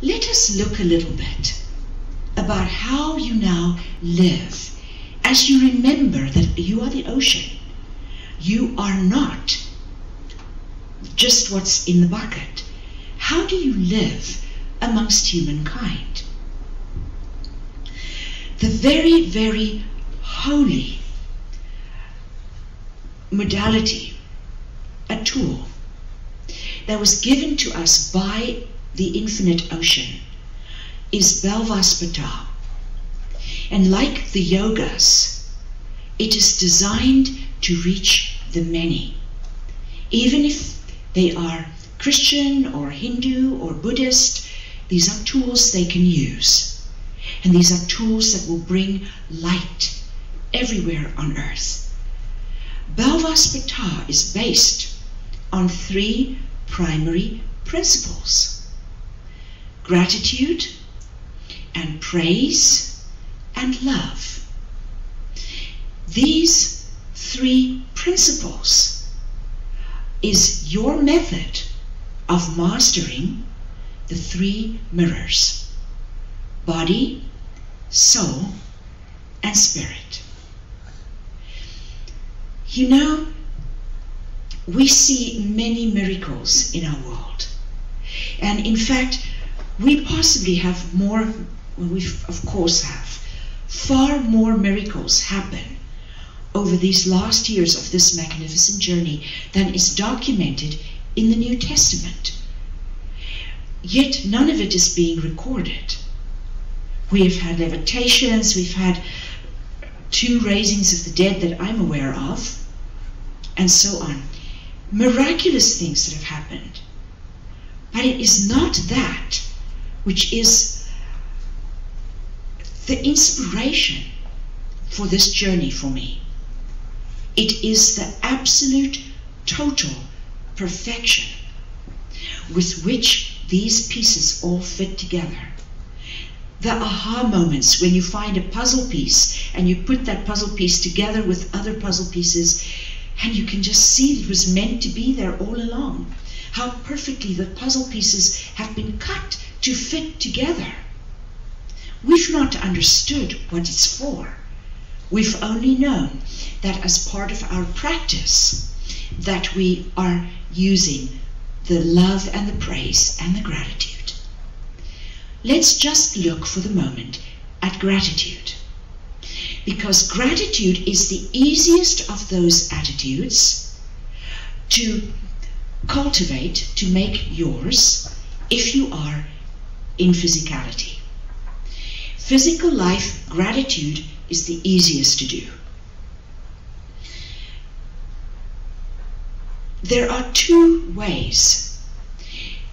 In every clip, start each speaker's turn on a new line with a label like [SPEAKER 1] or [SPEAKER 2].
[SPEAKER 1] let us look a little bit about how you now live as you remember that you are the ocean. You are not just what's in the bucket. How do you live amongst humankind? The very, very holy modality, a tool that was given to us by the infinite ocean, is Belvaspata. And like the yogas, it is designed to reach the many. Even if they are Christian or Hindu or Buddhist, these are tools they can use. And these are tools that will bring light everywhere on earth. Belvaspata is based on 3 primary principles: gratitude and praise and love. These 3 principles is your method of mastering the 3 mirrors: body, soul, and spirit. You know, we see many miracles in our world. And in fact, we possibly have more, well, we of course have, far more miracles happen over these last years of this magnificent journey than is documented in the New Testament. Yet none of it is being recorded. We have had levitations, we've had 2 raisings of the dead that I'm aware of, and so on. Miraculous things that have happened. But it is not that which is the inspiration for this journey for me. It is the absolute, total perfection with which these pieces all fit together. The aha moments when you find a puzzle piece and you put that puzzle piece together with other puzzle pieces and you can just see it was meant to be there all along. How perfectly the puzzle pieces have been cut to fit together. We've not understood what it's for. We've only known that as part of our practice that we are using the love and the praise and the gratitude. Let's just look for the moment at gratitude. Because gratitude is the easiest of those attitudes to cultivate, to make yours, if you are in physicality. Physical life, gratitude is the easiest to do. There are 2 ways,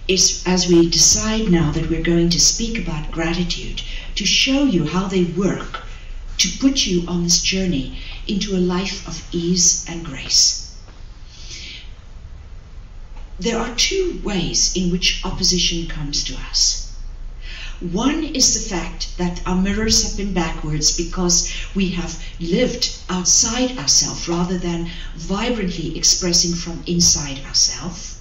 [SPEAKER 1] as we decide now that we're going to speak about gratitude, to show you how they work, to put you on this journey into a life of ease and grace. There are 2 ways in which opposition comes to us. One is the fact that our mirrors have been backwards because we have lived outside ourselves rather than vibrantly expressing from inside ourselves.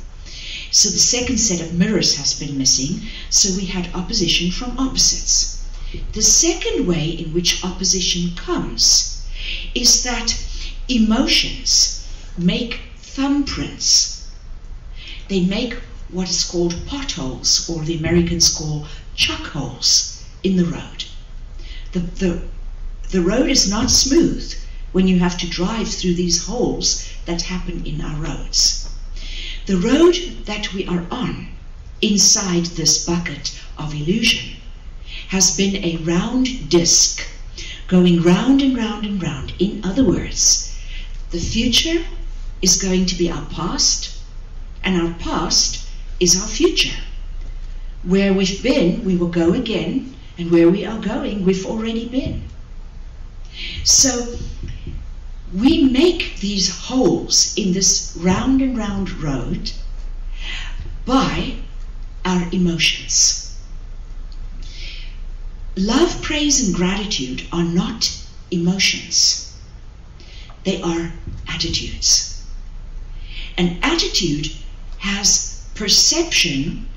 [SPEAKER 1] So the second set of mirrors has been missing, so we had opposition from opposites. The second way in which opposition comes is that emotions make thumbprints. They make what is called potholes, or the Americans call chuck holes in the road. The road is not smooth when you have to drive through these holes that happen in our roads. The road that we are on inside this bucket of illusion has been a round disc going round and round and round. In other words, the future is going to be our past, and our past is our future. Where we've been, we will go again, and where we are going, we've already been. So we make these holes in this round and round road by our emotions. Love, praise, and gratitude are not emotions. They are attitudes. An attitude has perception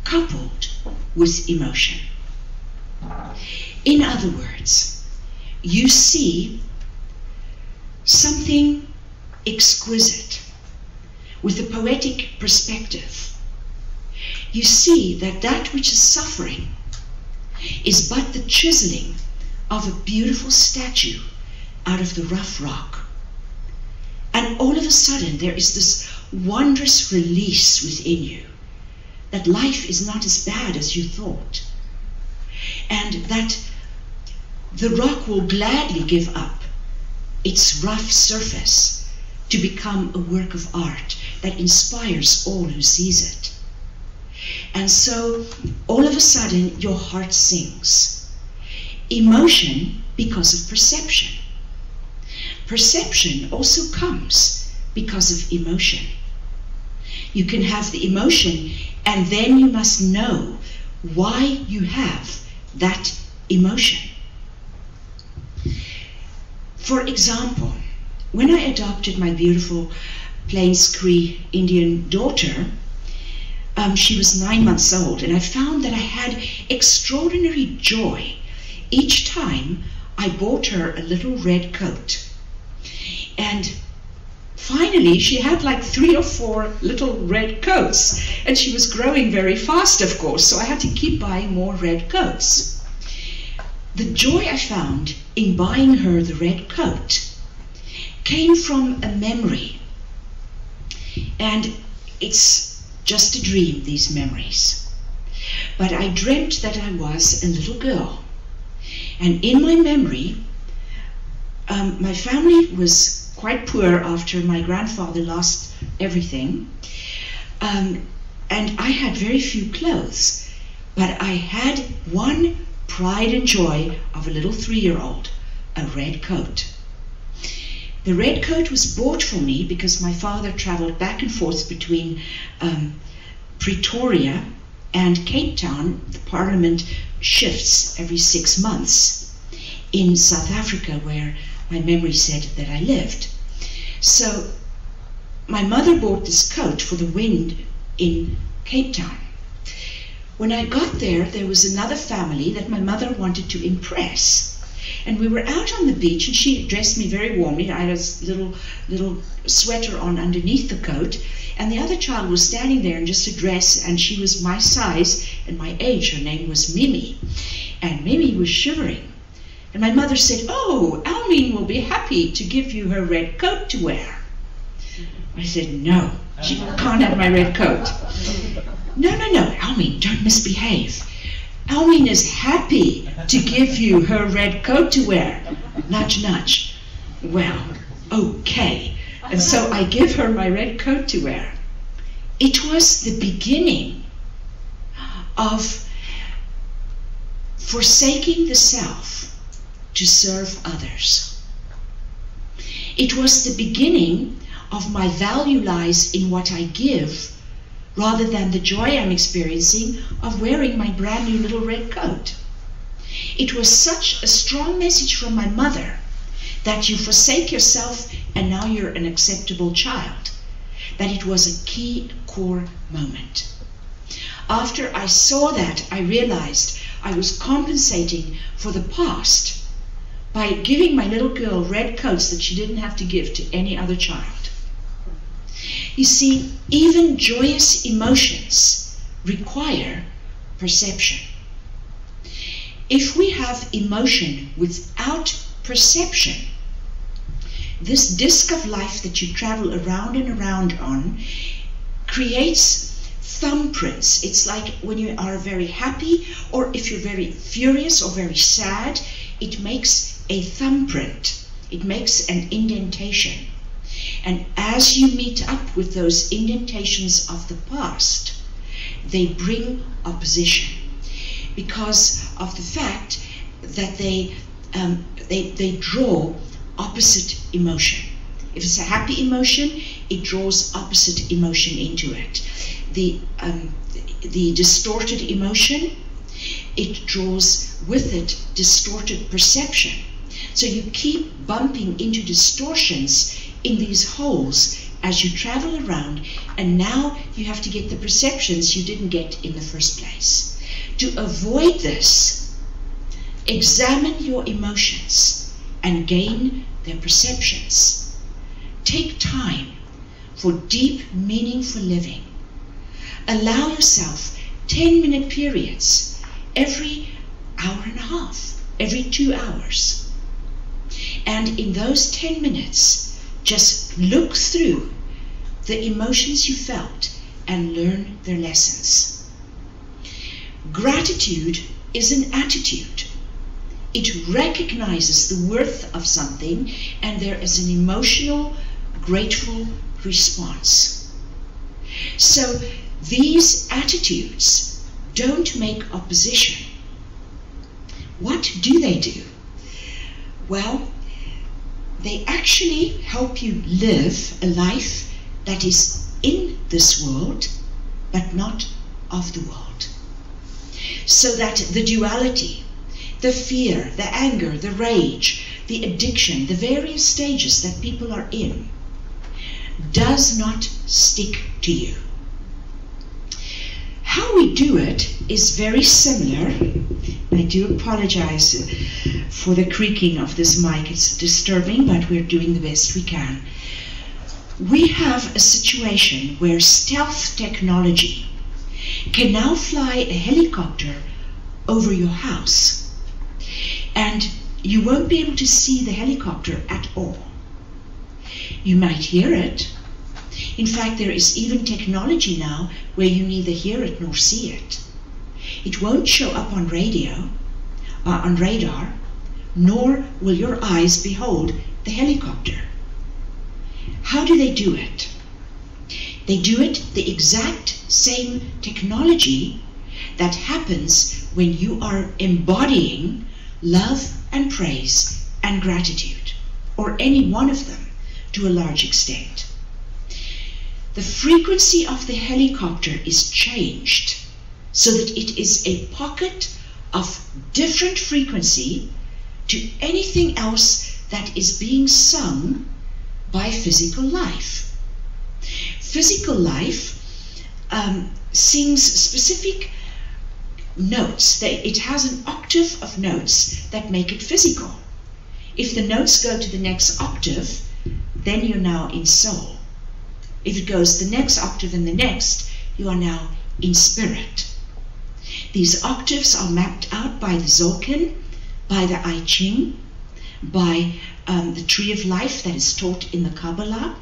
[SPEAKER 1] coupled with emotion. In other words, you see something exquisite with a poetic perspective. You see that that which is suffering is but the chiseling of a beautiful statue out of the rough rock. And all of a sudden there is this wondrous release within you that life is not as bad as you thought, and that the rock will gladly give up its rough surface to become a work of art that inspires all who sees it. And so all of a sudden your heart sings. Emotion because of perception. Perception also comes because of emotion. You can have the emotion, and then you must know why you have that emotion. For example, when I adopted my beautiful Plains Cree Indian daughter, she was 9 months old, and I found that I had extraordinary joy each time I bought her a little red coat. And finally she had like 3 or 4 little red coats, and she was growing very fast, of course, so I had to keep buying more red coats. The joy I found in buying her the red coat came from a memory, and it's just a dream, these memories. But I dreamt that I was a little girl, and in my memory, my family was quite poor after my grandfather lost everything, and I had very few clothes, but I had one pride and joy of a little 3-year-old, a red coat. The red coat was bought for me because my father traveled back and forth between Pretoria and Cape Town. The Parliament shifts every 6 months in South Africa, where my memory said that I lived. So my mother bought this coat for the wind in Cape Town. When I got there, there was another family that my mother wanted to impress. And we were out on the beach, and she dressed me very warmly. I had a little sweater on underneath the coat, and the other child was standing there in just a dress, and she was my size and my age. Her name was Mimi, and Mimi was shivering. And my mother said, "Oh, Almine will be happy to give you her red coat to wear." I said, "No, she can't have my red coat." No, Almine, don't misbehave. Almine is happy to give you her red coat to wear. Nudge, nudge. Well, okay. And so I give her my red coat to wear. It was the beginning of forsaking the self to serve others. It was the beginning of my value lies in what I give, rather than the joy I'm experiencing of wearing my brand new little red coat. It was such a strong message from my mother that you forsake yourself and now you're an acceptable child, that it was a key core moment. After I saw that, I realized I was compensating for the past by giving my little girl red coats that she didn't have to give to any other child. You see, even joyous emotions require perception. If we have emotion without perception, this disc of life that you travel around and around on creates thumbprints. It's like when you are very happy, or if you're very furious or very sad, it makes a thumbprint. It makes an indentation. And as you meet up with those indentations of the past, they bring opposition because of the fact that they draw opposite emotion. If it's a happy emotion, it draws opposite emotion into it. The distorted emotion, it draws with it distorted perception. So you keep bumping into distortions in these holes as you travel around, and now you have to get the perceptions you didn't get in the first place. To avoid this, examine your emotions and gain their perceptions. Take time for deep, meaningful living. Allow yourself 10-minute periods every hour and a half, every 2 hours. And in those 10 minutes, just look through the emotions you felt and learn their lessons. Gratitude is an attitude. It recognizes the worth of something, and there is an emotional, grateful response. So these attitudes don't make opposition. What do they do? Well, they actually help you live a life that is in this world, but not of the world. So that the duality, the fear, the anger, the rage, the addiction, the various stages that people are in, does not stick to you. How we do it is very similar. I do apologize for the creaking of this mic. It's disturbing, but we're doing the best we can. We have a situation where stealth technology can now fly a helicopter over your house, and you won't be able to see the helicopter at all. You might hear it. In fact, there is even technology now where you neither hear it nor see it. It won't show up on radio, on radar, nor will your eyes behold the helicopter. How do they do it? They do it the exact same technology that happens when you are embodying love and praise and gratitude, or any one of them to a large extent. The frequency of the helicopter is changed so that it is a pocket of different frequency to anything else that is being sung by physical life. Physical life sings specific notes. It has an octave of notes that make it physical. If the notes go to the next octave, then you're now in soul. If it goes the next octave and the next, you are now in spirit. These octaves are mapped out by the Zolkin, by the I Ching, by the tree of life that is taught in the Kabbalah,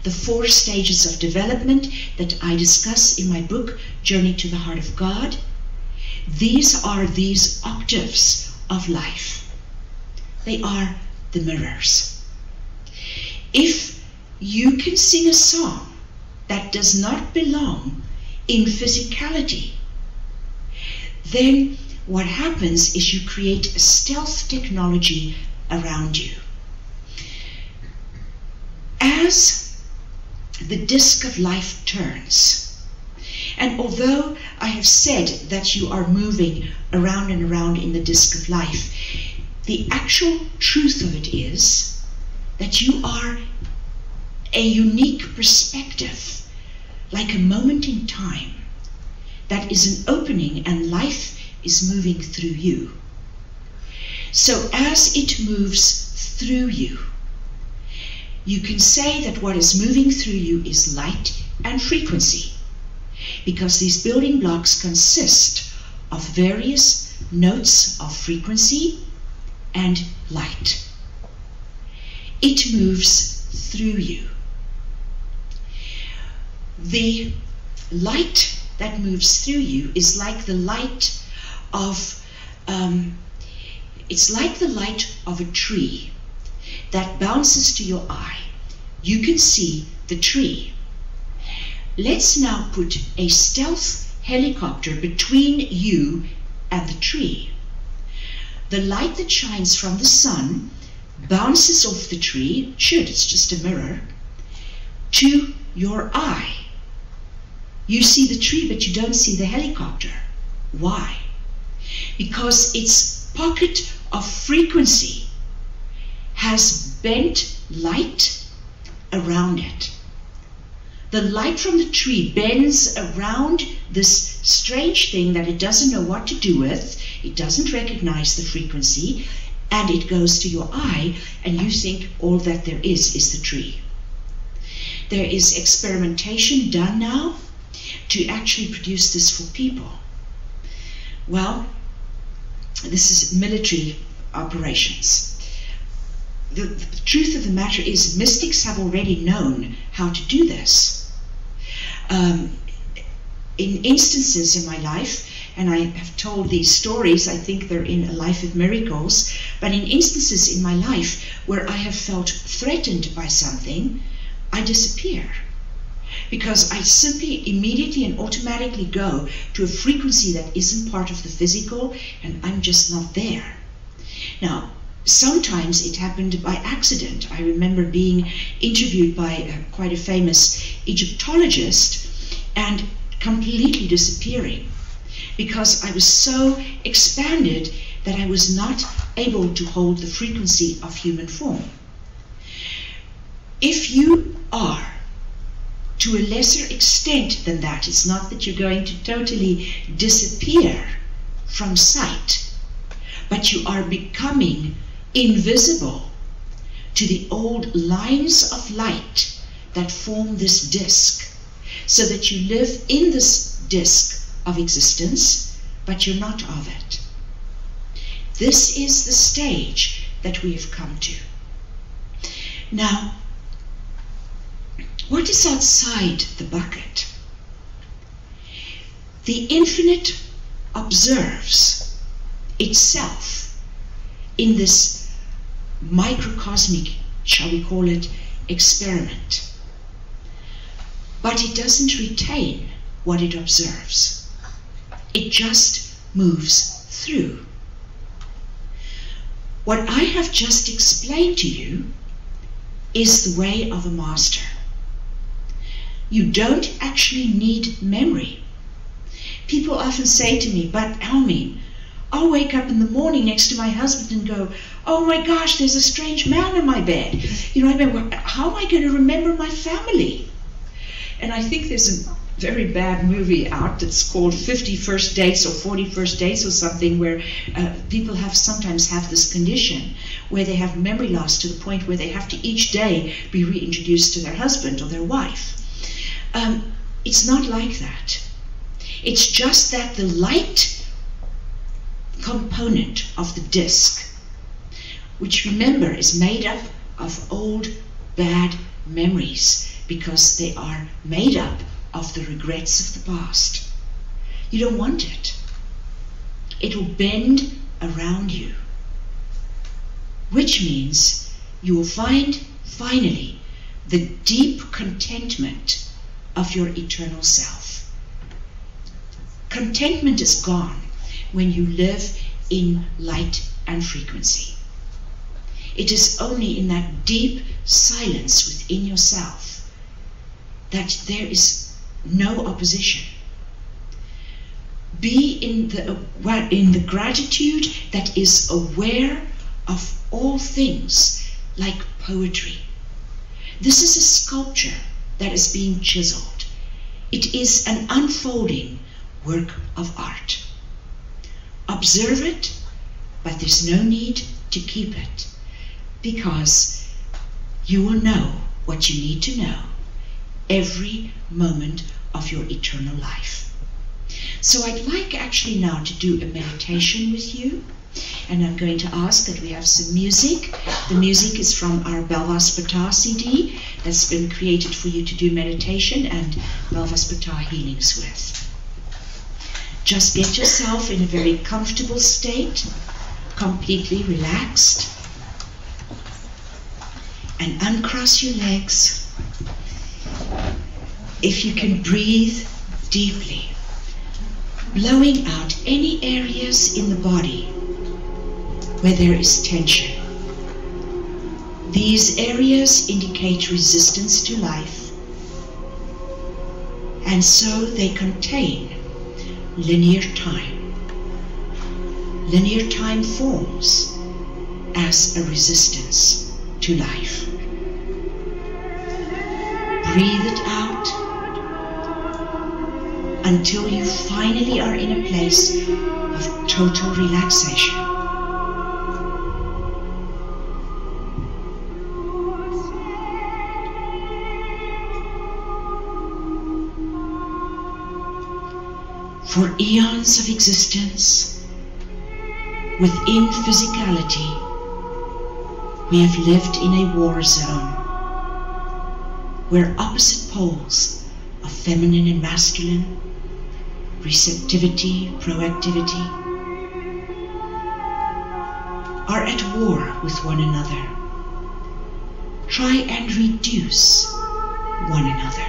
[SPEAKER 1] the 4 stages of development that I discuss in my book, Journey to the Heart of God. These are these octaves of life. They are the mirrors. If you can sing a song that does not belong in physicality, then what happens is you create a stealth technology around you. As the disc of life turns, and although I have said that you are moving around and around in the disc of life, the actual truth of it is that you are a unique perspective, like a moment in time, that is an opening and life is moving through you. So as it moves through you, you can say that what is moving through you is light and frequency, because these building blocks consist of various notes of frequency and light. It moves through you. The light that moves through you is like the light of it's like the light of a tree that bounces to your eye. You can see the tree. Let's now put a stealth helicopter between you and the tree. The light that shines from the sun bounces off the tree, it's just a mirror, to your eye. You see the tree, but you don't see the helicopter. Why? Because its pocket of frequency has bent light around it. the light from the tree bends around this strange thing that it doesn't know what to do with. It doesn't recognize the frequency, and it goes to your eye, and you think all that there is the tree. There is experimentation done now to actually produce this for people. Well, this is military operations. The truth of the matter is, mystics have already known how to do this. In instances in my life, and I have told these stories, I think they're in A Life of Miracles, but in instances in my life where I have felt threatened by something, I disappear. Because I simply immediately and automatically go to a frequency that isn't part of the physical, and I'm just not there. Now, sometimes it happened by accident. I remember being interviewed by quite a famous Egyptologist and completely disappearing because I was so expanded that I was not able to hold the frequency of human form. If you are to a lesser extent than that, it's not that you're going to totally disappear from sight, but you are becoming invisible to the old lines of light that form this disk, so that you live in this disk of existence, but you're not of it. This is the stage that we have come to. Now, what is outside the bucket? The infinite observes itself in this microcosmic, shall we call it, experiment. But it doesn't retain what it observes. It just moves through. What I have just explained to you is the way of a master. You don't actually need memory. People often say to me, but Almine, I'll wake up in the morning next to my husband and go, oh my gosh, there's a strange man in my bed. You know, I mean, how am I going to remember my family? And I think there's a very bad movie out that's called 50 First Dates or 40 First Dates or something, where people sometimes have this condition where they have memory loss to the point where they have to each day be reintroduced to their husband or their wife. It's not like that. It's just that the light component of the disk, which remember is made up of old bad memories, because they are made up of the regrets of the past. You don't want it. It will bend around you, which means you will find finally the deep contentment of your eternal self. Contentment is gone when you live in light and frequency. It is only in that deep silence within yourself that there is no opposition. Be in the gratitude that is aware of all things, like poetry. This is a sculpture that is being chiseled. It is an unfolding work of art. Observe it, but there's no need to keep it, because you will know what you need to know every moment of your eternal life. So I'd like actually now to do a meditation with you, and I'm going to ask that we have some music. The music is from our Belvaspata CD that's been created for you to do meditation and Belvaspata healings with. Just get yourself in a very comfortable state, completely relaxed, and uncross your legs. If you can, breathe deeply, blowing out any areas in the body where there is tension. These areas indicate resistance to life, and so they contain linear time. Linear time forms as a resistance to life. breathe it out until you finally are in a place of total relaxation. For eons of existence, within physicality, we have lived in a war zone where opposite poles of feminine and masculine, receptivity, proactivity, are at war with one another. Try and reduce one another.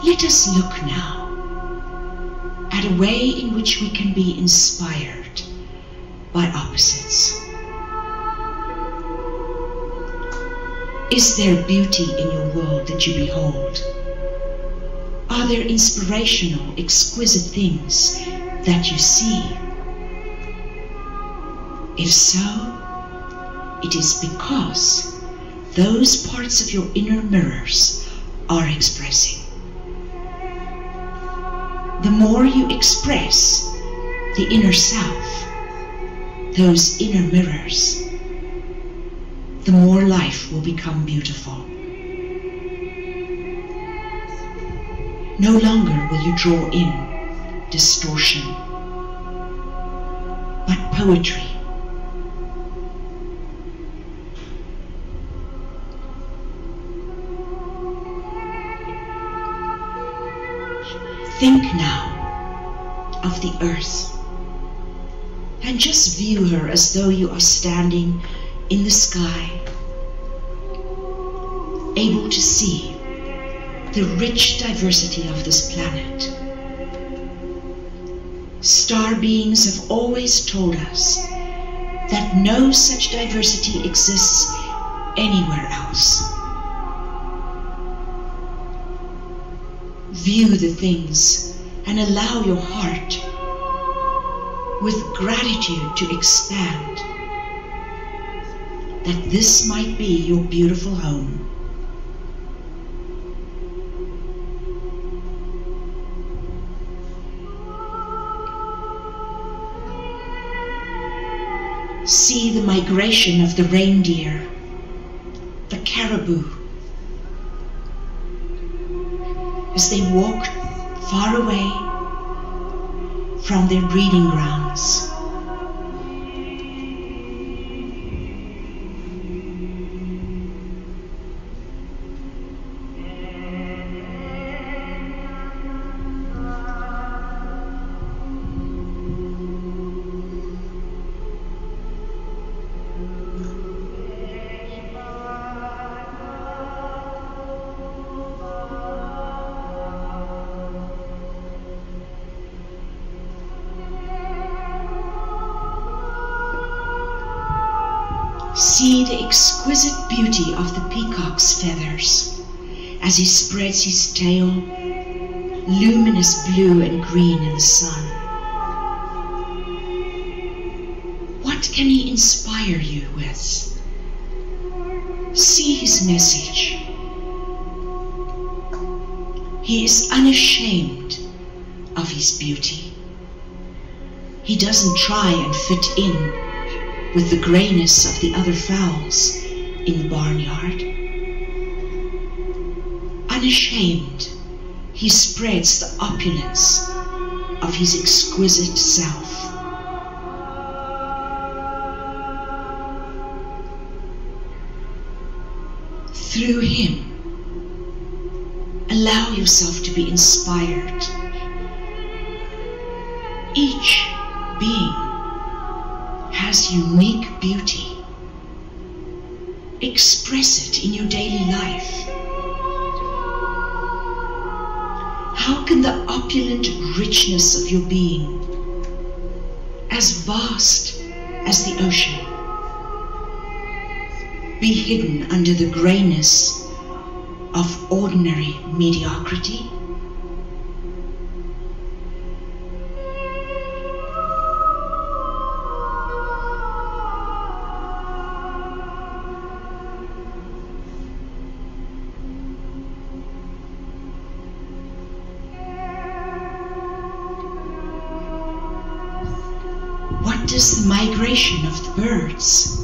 [SPEAKER 1] Let us look now at a way in which we can be inspired by opposites. Is there beauty in your world that you behold? Are there inspirational, exquisite things that you see? If so, it is because those parts of your inner mirrors are expressing. The more you express the inner self, those inner mirrors, the more life will become beautiful. No longer will you draw in distortion, but poetry. Think now of the earth and just view her as though you are standing in the sky, able to see the rich diversity of this planet. Star beings have always told us that no such diversity exists anywhere else. View the things and allow your heart with gratitude to expand, that this might be your beautiful home. See the migration of the reindeer, the caribou, as they walk far away from their breeding grounds. See the exquisite beauty of the peacock's feathers as he spreads his tail, luminous blue and green in the sun. What can he inspire you with? See his message. He is unashamed of his beauty. He doesn't try and fit in with the grayness of the other fowls in the barnyard. Unashamed, he spreads the opulence of his exquisite self. Through him, allow yourself to be inspired. Each being has unique beauty. Express it in your daily life. How can the opulent richness of your being, as vast as the ocean, be hidden under the grayness of ordinary mediocrity? does the migration of the birds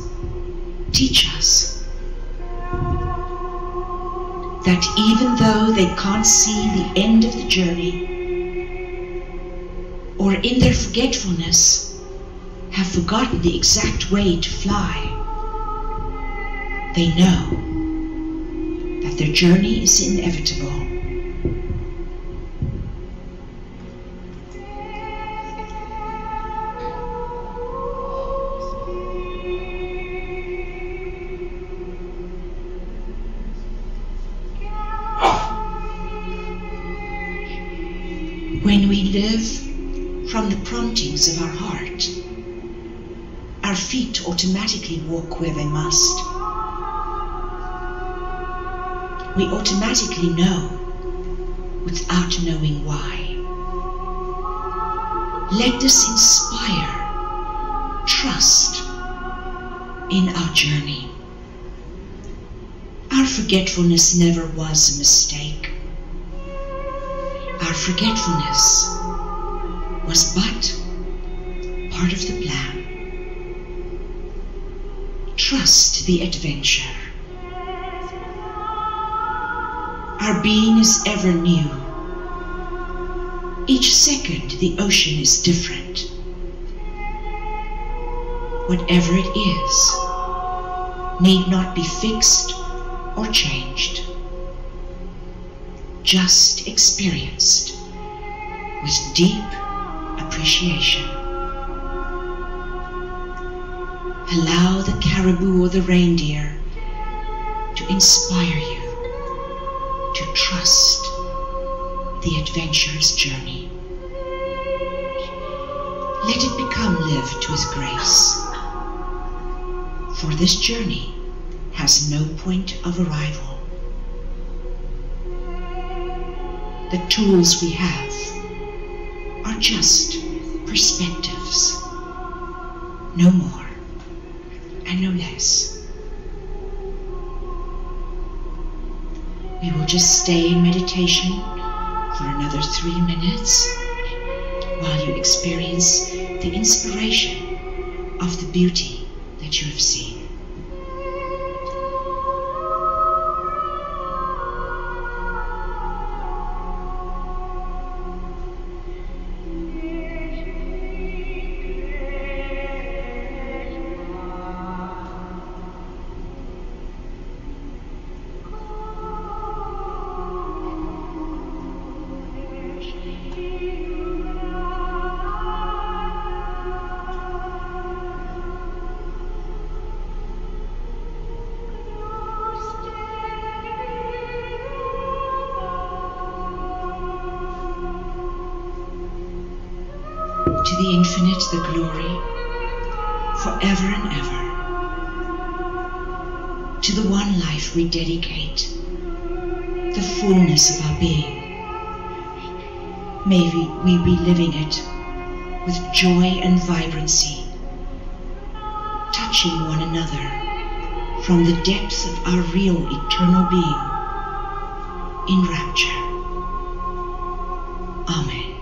[SPEAKER 1] teach us? That even though they can't see the end of the journey, or in their forgetfulness have forgotten the exact way to fly, they know that their journey is inevitable. When we live from the promptings of our heart, our feet automatically walk where they must. We automatically know without knowing why. Let us inspire trust in our journey. Our forgetfulness never was a mistake. Our forgetfulness was but part of the plan. Trust the adventure. Our being is ever new. Each second the ocean is different. Whatever it is need not be fixed or changed, just experienced with deep appreciation. Allow the caribou or the reindeer to inspire you to trust the adventurous journey. Let it become lived with grace, for this journey has no point of arrival. The tools we have are just perspectives, no more and no less. We will just stay in meditation for another 3 minutes while you experience the inspiration of the beauty that you have seen. To the infinite, the glory, forever and ever. To the one life we dedicate, the fullness of our being. May we be living it with joy and vibrancy, touching one another from the depths of our real eternal being in rapture. Amen.